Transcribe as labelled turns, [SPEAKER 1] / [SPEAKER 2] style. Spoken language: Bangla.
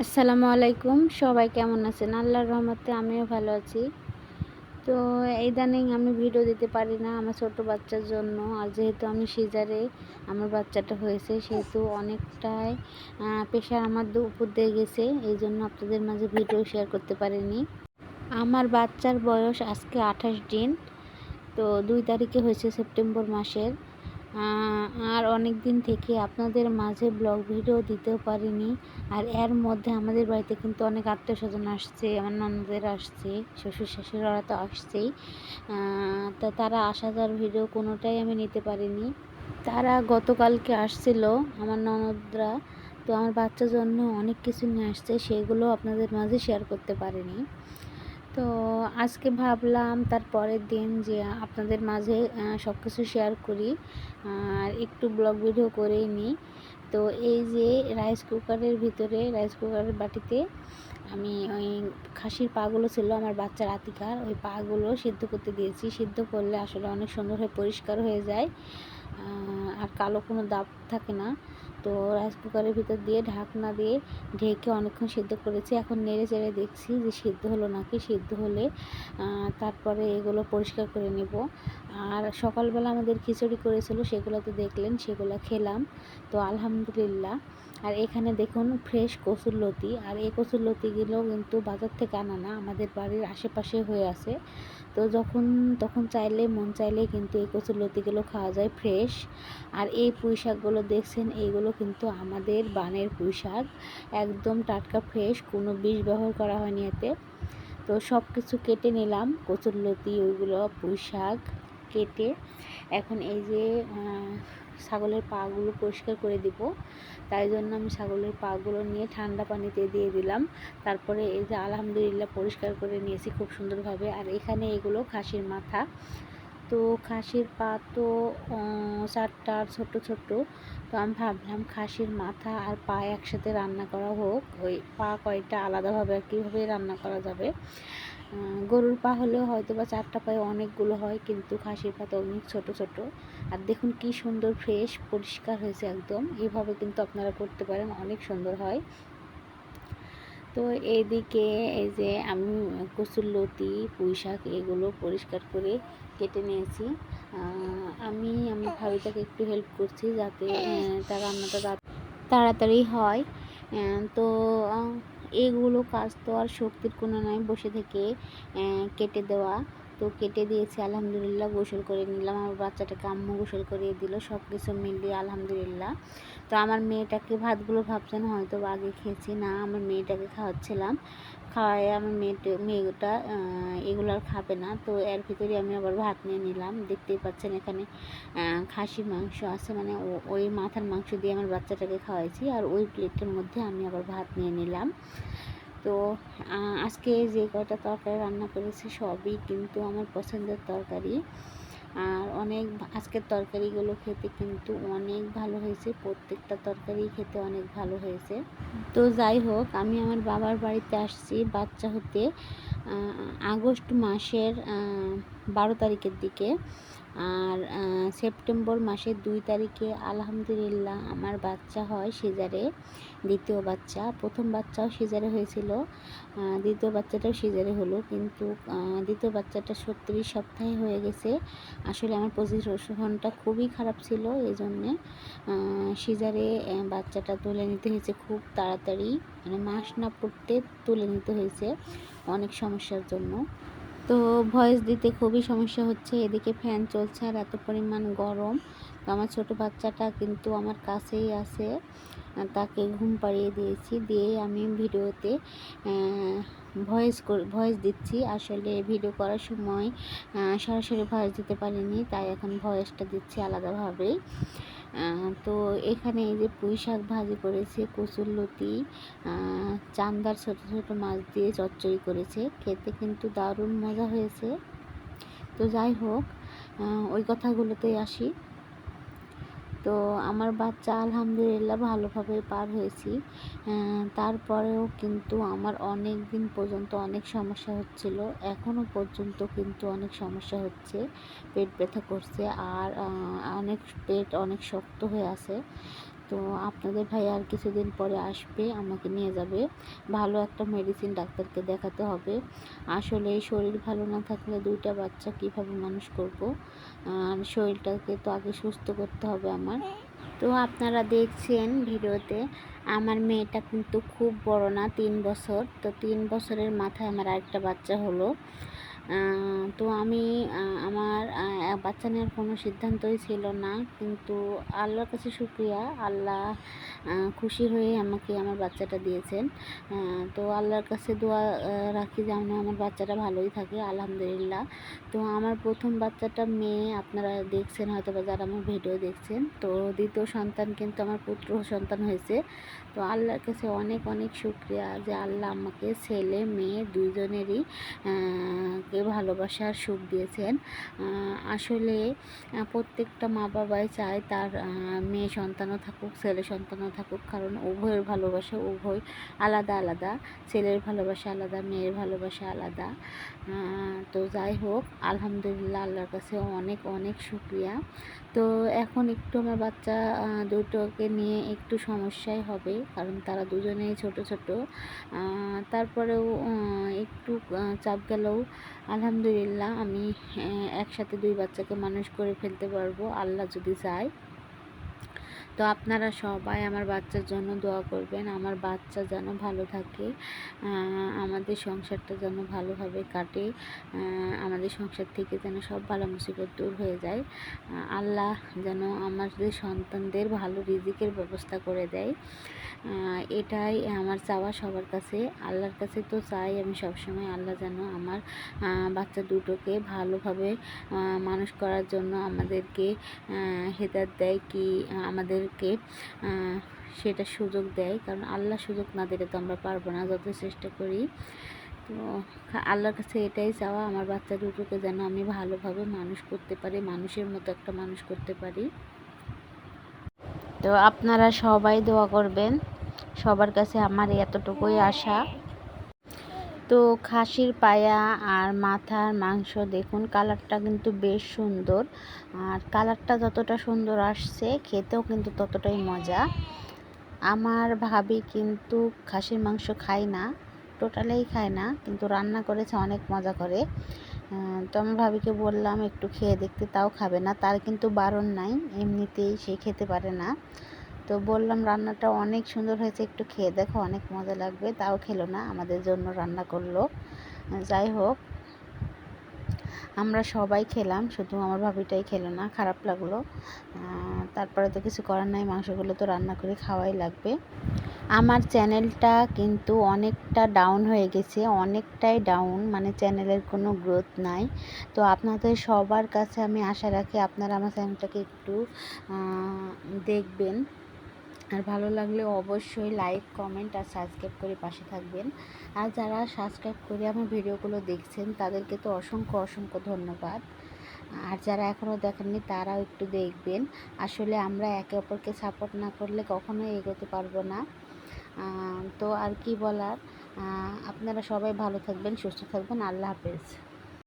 [SPEAKER 1] আসসালামু আলাইকুম। সবাই কেমন আছেন? আল্লাহর রহমতে আমিও ভালো আছি। তো ইদানিং আমি ভিডিও দিতে পারি না আমার ছোট বাচ্চার জন্য। আর যেহেতু আমি সিজারে আমার বাচ্চাটা হয়েছে, সেহেতু অনেকটাই প্রেশার আমার উপর দিয়ে গেছে। এইজন্য আপনাদের মাঝে ভিডিও শেয়ার করতে পারিনি। আমার বাচ্চার বয়স আজকে 28 দিন। তো 2 তারিখে হয়েছে সেপ্টেম্বর মাসের। আর অনেক দিন থেকে আপনাদের মাঝে ব্লগ ভিডিও দিতেও পারিনি। আর এর মধ্যে আমাদের বাড়িতে কিন্তু অনেক আত্মীয়স্বজন আসছে, আমার ননদের আসছে, শ্বশুর শাশুড়িরা তো আসছেই। তা তারা আসা যাওয়ার ভিডিও কোনোটাই আমি নিতে পারিনি। তারা গতকালকে আসছিল আমার ননদরা। তো আমার বাচ্চার জন্য অনেক কিছু নিয়ে আসছে, সেগুলো আপনাদের মাঝে শেয়ার করতে পারিনি। তো আজকে ভাবলাম তার পরের দিন যে আপনাদের মাঝে সব কিছু শেয়ার করি আর একটু ব্লগ ভিডিও করেই নিই। তো এই যে রাইস কুকারের বাটিতে আমি ওই খাসির পাগুলো ছিল আমার বাচ্চার আতিকার, ওই পাগুলো সিদ্ধ করতে দিয়েছি। সিদ্ধ করলে আসলে অনেক সুন্দর হয়ে পরিষ্কার হয়ে যায়, আর কালো কোনো দাগ থাকে না। তো রাইস কুকারের ভিতর দিয়ে ঢাকনা দিয়ে ঢেকে অনেকক্ষণ সিদ্ধ করেছি। এখন নেড়ে চেড়ে দেখছি যে সিদ্ধ হলো নাকি। সিদ্ধ হলে তারপরে এগুলো পরিষ্কার করে নেব। আর সকালবেলা আমাদের খিচুড়ি করেছিল, সেগুলো তো দেখলেন, সেগুলো খেলাম। তো আলহামদুলিল্লাহ। আর এখানে দেখুন ফ্রেশ কসুরলতি, আর এই কসুরলতিগুলো কিন্তু বাজার থেকে আনা না, আমাদের বাড়ির আশেপাশে হয়ে আছে। তো তখন মন চাইলে কিন্তু এই কচুরলতিগুলো খাওয়া যায় ফ্রেশ। আর এই পুঁই শাকগুলো দেখছেন, এইগুলো কিন্তু আমাদের বানের পুঁই শাক, একদম টাটকা ফ্রেশ, কোনো বিষ ব্যবহার করা হয়নি এতে। তো সব কিছু কেটে নিলাম, কচুরলতি, ওইগুলো পুঁই শাক কেটে এখন এই যে ছাগলের পাগুলো পরিষ্কার করে দিব। তাই জন্য আমি ছাগলের পাগুলো নিয়ে ঠান্ডা পানিতে দিয়ে দিলাম। তারপরে এই যে আলহামদুলিল্লাহ পরিষ্কার করে নিয়েছি খুব সুন্দরভাবে। আর এখানে এগুলো খাসির মাথা। তো খাসির পা তো 4টা ছোট ছোট। তো আমি ভাবলাম খাসির মাথা আর পা একসাথে রান্না করা হোক, ওই পা কয়টা আলাদাভাবে আর কীভাবে রান্না করা যাবে। গরুর পা হলেও হয়তো বা 4টা পায়ে অনেকগুলো হয়, কিন্তু খাসির পা তো অনেক ছোট ছোট। আর দেখুন কি সুন্দর ফ্রেশ পরিষ্কার হয়েছে একদম। এভাবে কিন্তু আপনারা করতে পারেন, অনেক সুন্দর হয়। তো এইদিকে এই যে আমি কচুরলতি, পুঁই শাক এগুলো পরিষ্কার করে কেটে নিয়েছি। আমি আমার ভাবিটাকে একটু হেল্প করছি যাতে তার রান্নাটা তাড়াতাড়ি হয়। তো এগুলো কাজ তো আর শক্তির কোনো নয় বসে থেকে কেটে দেওয়া। তো কেটে দিয়েছি, আলহামদুলিল্লাহ গোসল করে নিলাম। আমার বাচ্চাটাকে আম্মু গোসল করিয়ে দিল, সব কিছু মিলিয়ে আলহামদুলিল্লাহ। তো আমার মেয়েটাকে ভাতগুলো ভাবছেন হয়তো আগে খেয়েছি না, আমার মেয়েটাকে খাওয়াচ্ছিলাম। খাওয়াই আমার মেয়েটা এগুলো আর খাবে না। তো এর ভিতরে আমি আবার ভাত নিয়ে নিলাম। দেখতেই পাচ্ছেন এখানে খাসির মাংস আছে, মানে ওই মাথার মাংস দিয়ে আমার বাচ্চাটাকে খাওয়াইছি। আর ওই প্লেটের মধ্যে আমি আবার ভাত নিয়ে নিলাম। তো আজকে যে কয়টা তরকারি রান্না করেছি সবই কিন্তু আমার পছন্দের তরকারি। আর আজকের তরকারিগুলো খেতে কিন্তু অনেক ভালো হয়েছে, প্রত্যেকটা তরকারি খেতে অনেক ভালো হয়েছে। তো যাই হোক, আমি আমার বাবার বাড়িতে আসছি বাচ্চা হতে আগস্ট মাসের 12 তারিখের দিকে। আর সেপ্টেম্বর মাসের 2 তারিখে আলহামদুলিল্লাহ আমার বাচ্চা হয় সিজারে, দ্বিতীয় বাচ্চা। প্রথম বাচ্চাও সিজারে হয়েছিল, দ্বিতীয় বাচ্চাটাও সিজারে হলো, কিন্তু দ্বিতীয় বাচ্চাটা 36 সপ্তাহে হয়ে গেছে। আসলে আমার পজিশনটা খুবই খারাপ ছিল, এই জন্যে সিজারে বাচ্চাটা তুলে নিতে হয়েছে খুব তাড়াতাড়ি, মানে মাস না পড়তে তুলে নিতে হয়েছে অনেক সমস্যার জন্য। তো ভয়েস দিতে খুবই সমস্যা হচ্ছে, এদিকে ফ্যান চলছে আর এত পরিমাণ গরম। তো আমার ছোট বাচ্চাটা কিন্তু আমার কাছেই আছে, তাকে ঘুম পাড়িয়ে দিয়েছি, দিয়ে আমি ভিডিওতে ভয়েস দিচ্ছি। আসলে ভিডিও করার সময় সরাসরি ভয়েস দিতে পারিনি, তাই এখন ভয়েসটা দিচ্ছি আলাদাভাবেই। তো এখানে এই যে পুঁই শাক ভাজি করেছে, কচুরলতি, চান্দার ছোট ছোট মাছ দিয়ে চচ্চড়ি করেছে, খেতে কিন্তু দারুণ মজা হয়েছে। তো যাই হোক, ওই কথাগুলোতেই আসি। তো আমার বাচ্চা আলহামদুলিল্লাহ ভালোভাবে পার হয়েছি। তারপরেও কিন্তু আমার অনেক দিন পর্যন্ত অনেক সমস্যা হচ্ছিল, এখনও পর্যন্ত কিন্তু অনেক সমস্যা হচ্ছে, পেট ব্যথা করছে আর পেট অনেক শক্ত হয়ে আছে। তো আপনাদের ভাই আর কিছুদিন পরে আসবে, আমাকে নিয়ে যাবে। ভালো একটা মেডিসিন ডাক্তারকে দেখাতে হবে। আসলে শরীর ভালো না থাকলে দুইটা বাচ্চা কীভাবে মানুষ করব, আর শরীরটাকে তো আগে সুস্থ করতে হবে আমার। তো আপনারা দেখছেন ভিডিওতে আমার মেয়েটা কিন্তু খুব বড় না, 3 বছর। তো 3 বছরের মাথায় আমার আরেকটা বাচ্চা হলো। তো আমি আমার বাচ্চা নেওয়ার কোনো সিদ্ধান্তই ছিল না, কিন্তু আল্লাহর কাছে শুকরিয়া, আল্লাহ খুশি হয়ে আমাকে আমার বাচ্চাটা দিয়েছেন। তো আল্লাহর কাছে দোয়া রাখি যেন আমার বাচ্চাটা ভালোই থাকে, আলহামদুলিল্লাহ। তো আমার প্রথম বাচ্চাটা মেয়ে, আপনারা দেখছেন হয়তো বা যারা আমার ভিডিও দেখছেন। তো দ্বিতীয় সন্তান কিন্তু আমার পুত্র সন্তান হয়েছে। তো আল্লাহর কাছে অনেক অনেক শুকরিয়া যে আল্লাহ আমাকে ছেলে মেয়ে দুইজনেরই কে ভালোবাসার সুখ দিয়েছেন। আসলে প্রত্যেকটা মা বাবাই চায় তার মেয়ে সন্তানও থাকুক, ছেলে সন্তানও থাকুক, কারণ উভয়ের ভালোবাসা উভয় আলাদা আলাদা। ছেলের ভালোবাসা আলাদা, মেয়ের ভালোবাসা আলাদা। তো যাই হোক, আলহামদুলিল্লাহ, আল্লাহর কাছে অনেক অনেক শুকরিয়া। তো এখন একটু আমার বাচ্চা দুটোকে নিয়ে একটু সমস্যাই হবে, কারণ তারা দুজনেই ছোট ছোট। তারপরেও একটু চাপ গেলেও আলহামদুলিল্লাহ আমি একসাথে 2 বাচ্চাকে মানুষ করে ফেলতে পারবো, আল্লাহ যদি চায়। তো আপনারা সবাই আমার বাচ্চার জন্য দোয়া করবেন, আমার বাচ্চা যেন ভালো থাকে, আমাদের সংসারটা যেন ভালোভাবে কাটে, আমাদের সংসার থেকে যেন সব বালা মুসিবত দূর হয়ে যায়। আল্লাহ যেন আমাদের সন্তানদের ভালো রিজিকের ব্যবস্থা করে দেয়। এটাই আমার চাওয়া সবার কাছে। আল্লাহর কাছে তো চাই আমি সবসময়, আল্লাহ যেন আমার বাচ্চা দুটোকে ভালোভাবে মানুষ করার জন্য আমাদেরকে হেদায়েত দেয়, কি আমাদেরকে সেটা সুযোগ দেয়, কারণ আল্লাহ সুযোগ না দিলে তো আমরা পারবো না, যত চেষ্টা করি। তো আল্লাহর কাছে এটাই চাওয়া, আমার বাচ্চা দুটোকে যেন আমি ভালোভাবে মানুষ করতে পারি, মানুষের মতো একটা মানুষ করতে পারি। তো আপনারা সবাই দোয়া করবেন, সবার কাছে আমার এতটুকুই আশা। তো খাসির পায়া আর মাথার মাংস দেখুন, কালারটা কিন্তু বেশ সুন্দর, আর কালারটা যতটা সুন্দর আসছে খেতেও কিন্তু ততটাই মজা। আমার ভাবি কিন্তু খাসির মাংস খায় না, টোটালেই খায় না, কিন্তু রান্না করেছে অনেক মজা করে। তো আমার ভাবিকে বললাম একটু খেয়ে দেখতে, তাও খাবে না, তার কিন্তু বারণ নাই, এমনিতেই সে খেতে পারে না। তো বললাম রান্নাটা অনেক সুন্দর হয়েছে, একটু খেয়ে দেখো, অনেক মজা লাগবে, তাও খেলো না, আমাদের জন্য রান্না করলো। যাই হোক, আমরা সবাই খেলাম, শুধু আমার ভাবিটাই খেলো না, খারাপ লাগলো। তারপরে তো কিছু করার নাই, মাংসগুলো তো রান্না করে খাওয়াই লাগবে। আমার চ্যানেলটা কিন্তু অনেকটা ডাউন হয়ে গেছে, অনেকটাই ডাউন, মানে চ্যানেলের কোনো গ্রোথ নাই। তো আপনাদের সবার কাছে আমি আশা রাখি আপনারা আমার চ্যানেলটাকে একটু দেখবেন, আর ভালো লাগলে অবশ্যই লাইক, কমেন্ট আর সাবস্ক্রাইব করে পাশে থাকবেন। আর যারা সাবস্ক্রাইব করে আমার ভিডিওগুলো দেখছেন তাদেরকে তো অসংখ্য অসংখ্য ধন্যবাদ। আর যারা এখনও দেখেননি তারাও একটু দেখবেন। আসলে আমরা একে অপরকে সাপোর্ট না করলে কখনোই এগোতে পারবো না। তো আর কি বলার, আপনারা সবাই ভালো থাকবেন, সুস্থ থাকবেন, আল্লাহ হাফেজ।